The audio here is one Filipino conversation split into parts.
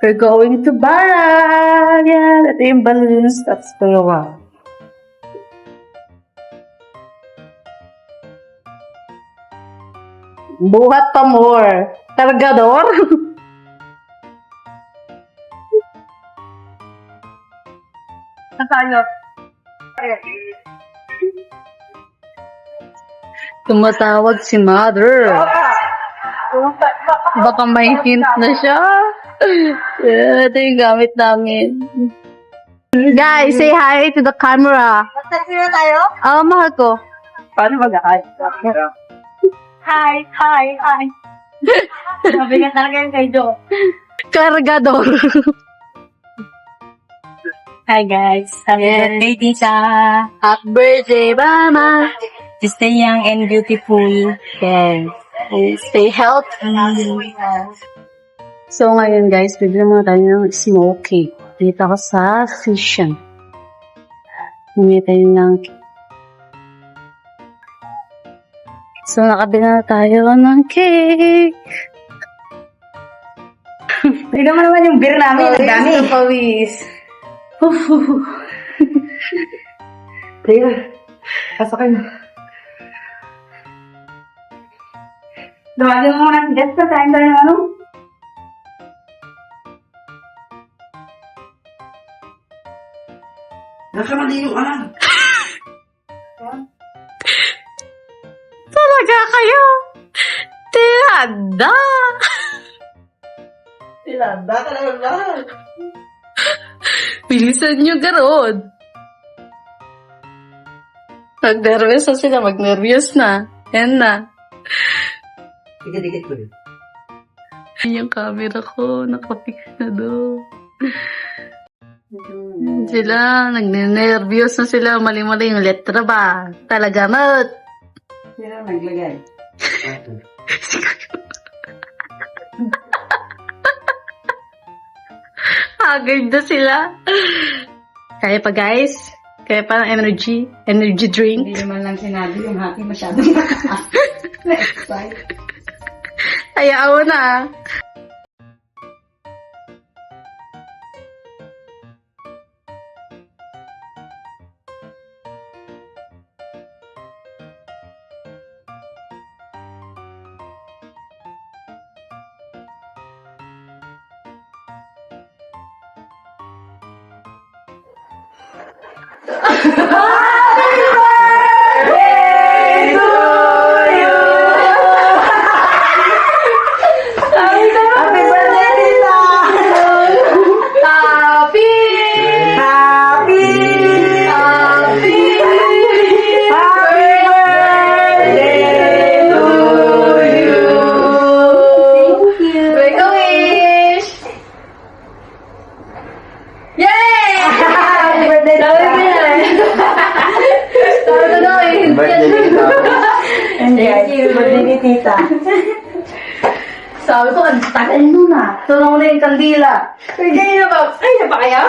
We're going to Barang! Yan! Ito yung balloons. Tapos pagawa. Buhat pa more. Cargador. Nakano? Tumatawag si mother. Baka may hint na siya. Ito yung gamit namin. Guys, say hi to the camera. Magsabi na tayo? Mahal ko. Paano mag-hi? Hi, hi, hi. Mabigat talaga yung kay Jo. Cargador. Hi guys. Happy birthday, tita. Happy birthday, mama. Stay young and beautiful. Yes. Stay healthy. So ngayon guys, bigyan mo tayo ng smoke cake. Dito ako sa Fusion. Bumili tayo ng cake. So nakabili na tayo ng cake. Tignan mo naman yung beer namin. Ang dami. Pawis. Teka. Pasokin mo. Dawagin mo muna si Jess sa time tayo ng ano? Nakamali yung alam. Talaga kayo? Tilada. Tilanda ka naman ba? Bilisan nyo garod. Mag-nervous na sila. Mag-nervous na. Yan na. Dikit-dikit ko rin. Yung camera ko. Nakapix na doon. Sila. Nag-nervous na sila. Mali-mali yung letra ba? Talaga mat. Sino naglagay? Agad na sila. Kaya pa guys. Kaya pa ng energy. Energy drink. Hindi naman lang sinabi yung happy masyadong nakaas. Next time. Ayaw na. Happy birthday, tita! Happy! Happy! Happy! Happy birthday to you! Thank you! Make a wish! Yay! Happy birthday, tita! Sabi ko daw eh. Birthday ni Tita. Thank you! Birthday ni tita! Sabi ko, ang tagal nun ah. Tulong na yung kandila. Bigay na ba? Ay, na ba kayo?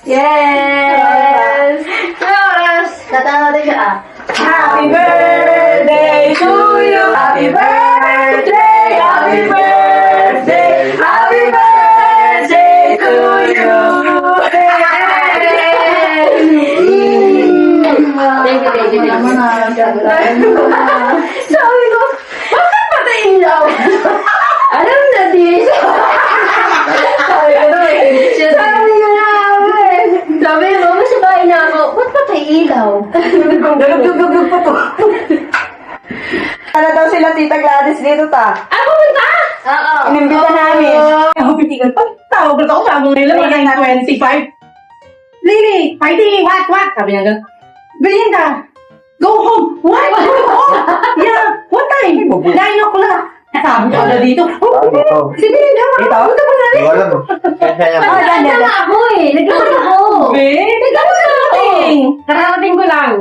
Yes! Ano oras? Tatawa natin siya ah. Happy birthday to you! Happy birthday! Happy birthday! Happy birthday to you! Thank you naman ah. Sabi ko, bakit patay ilaw? Alam na din. Sabi ko na eh. Sabi ko na eh. Sabi mo, mas bahay na ako. Ba't patay ilaw? Gulog pa po. Ano daw sila Tita Gladys dito ta? Ano pumunta? Oo. Inimbita namin. Ako pitigan. Pag tawag ko sa mga nila, mga 25. Lily, fighting, what? Sabi niya gano'n. Belinda, go home. What? Go home. Yeah, what time? 9 o'clock. Sabi ko na dito. Ito. Si Belinda, Ito? punta pa na Hindi ko alam. Kaya siya Oh, niya. yan, yan. ako eh. Nagkaroon ako. Ben, kararating. Kararating ko lang.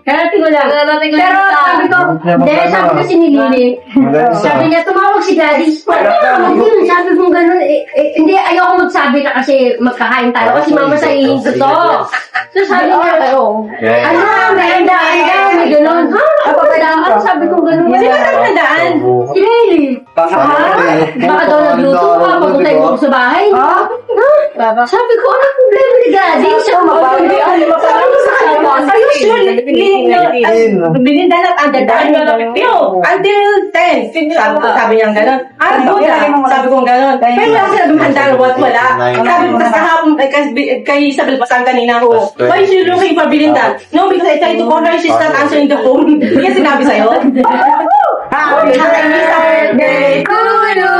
Narating ko lang. Pero sabi ko, Hindi, dahil sabi ko si Nilili, Maganda sabi siya. niya, tumawag si Daddy. Sabi ko gano'n, hindi, ayoko magsabi na kasi magkakain tayo kasi mama sa ihinto to. So sabi niya, Yeah. ano, may andaan, may gano'n. Ha? Ako ba sabi ko gano'n. Sino ka sa nadaan? Si Nilili. Ha? Baka daw nagluto ka, papunta ko sa bahay. Oh? Sabi ko, ano problema ni Daddy? Siya Mabawali. Usually, bininda na ang dadaan. Yo, until 10. Sabi niya gano'n. Sabi ko gano'n. Pero wala sila dumanda wala. Sabi ko, tas kahapon, kay Isabel Pasang kanina ko, why is you looking for Belinda? No, because I tried to call her, she's not answering the phone. Kaya sinabi sa'yo. Happy birthday to you.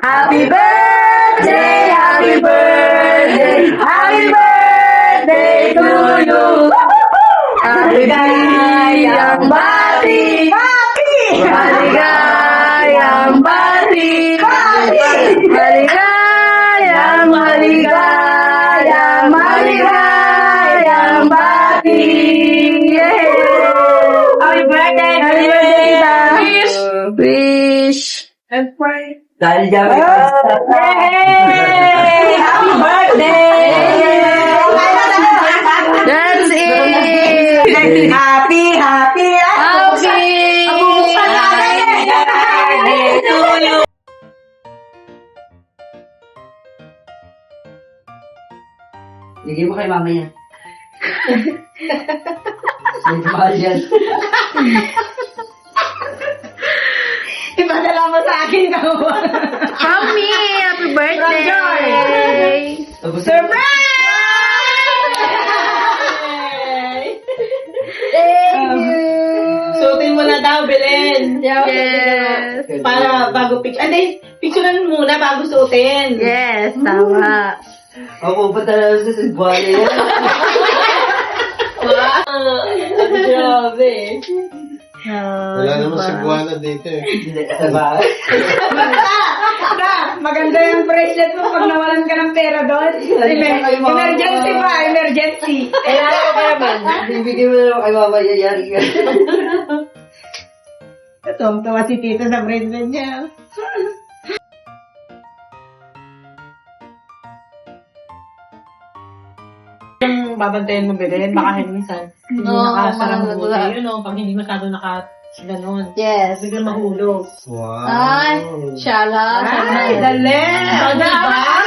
Happy birthday, happy birthday, happy birthday to you. Maligayang bati, maligayang bati, maligayang, maligayang, maligayang bati. Happy birthday, happy birthday, wish. And pray. Dahil dyan. Yay! Happy birthday! That's it. Happy, happy, Bigay mo kay mama yan. Medyo mahal yan. Ipadala mo sa akin ka mo. Mommy, happy birthday! Surprise! Suotin mo na daw, Belen. Yes! Para bago picture. Hindi, picturean muna bago suotin. Yes, tama. Ako pa talaga sa Cebuana yan. Grabe. Wala naman Cebuana dito eh. Hindi, sa bahay. Maganda yung bracelet mo pag nawalan ka ng pera doon. Emergency ba? Emergency. Kailangan ko pa naman. Bibigyan mo naman kay mama, yayari ka. Tuwang-tuwa si Tito sa bracelet niya. Yung babantayan mo, Belen, baka minsan hindi nakasarang mabuti. Yun o, pag hindi masyado ganon. Yes. Biglang mahulog. Wow. Ay, shala. Ay, dali! Diba?